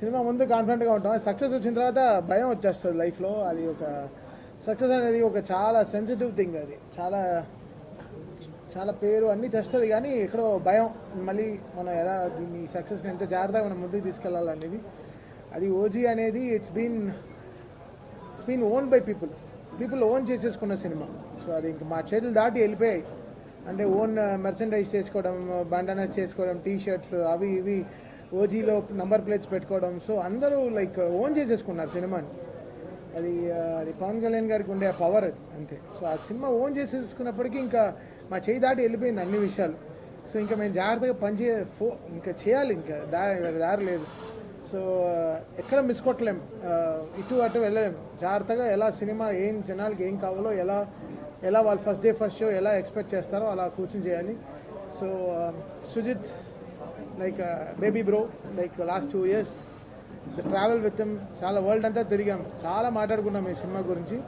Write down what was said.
Cinema ముందు కాన్ఫిడెంట్గా ఉంటాం, సక్సెస్ వచ్చిన తర్వాత భయం వచ్చేస్తుంది లైఫ్లో. అది ఒక సక్సెస్ అనేది ఒక చాలా సెన్సిటివ్ థింగ్, అది చాలా చాలా పేరు అన్నీ తెస్తుంది, కానీ ఎక్కడో భయం, మళ్ళీ మనం ఎలా దీన్ని సక్సెస్ని ఎంత జాగ్రత్తగా మనం ముందుకు తీసుకెళ్ళాలనేది. అది ఓజీ అనేది it's been own by people own చేసేసుకున్న సినిమా. సో అది ఇంక మా చేతులు దాటి వెళ్ళిపోయాయి. అంటే ఓన్ మెర్సెండైజ్ చేసుకోవడం, బండనస్ చేసుకోవడం, టీ షర్ట్స్ అవి ఇవి, ఓజీలో నంబర్ ప్లేట్స్ పెట్టుకోవడం. సో అందరూ లైక్ ఓన్ చేసేసుకున్నారు సినిమాని. అది పవన్ కళ్యాణ్ గారికి ఉండే పవర్ అది, అంతే. సో ఆ సినిమా ఓన్ చేసేసుకున్నప్పటికీ ఇంకా మా చేయి దాటి వెళ్ళిపోయింది అన్ని విషయాలు. సో ఇంకా మేము జాగ్రత్తగా ఇంకా చేయాలి, ఇంకా దారి లేదు. సో ఎక్కడ మిస్ కొట్టలేం, ఇటు అటు వెళ్ళలేం. జాగ్రత్తగా ఎలా సినిమా ఏం జనాలకి ఏం కావాలో, ఎలా వాళ్ళు ఫస్ట్ డే ఫస్ట్ షో ఎలా ఎక్స్పెక్ట్ చేస్తారో అలా కూర్చొని చేయాలి. So Sujeeth like baby bro, like last 2 years the travel with him, చాలా వరల్డ్ అంతా తిరిగాం, చాలా మాట్లాడుకున్నాం ఈ సినిమా గురించి.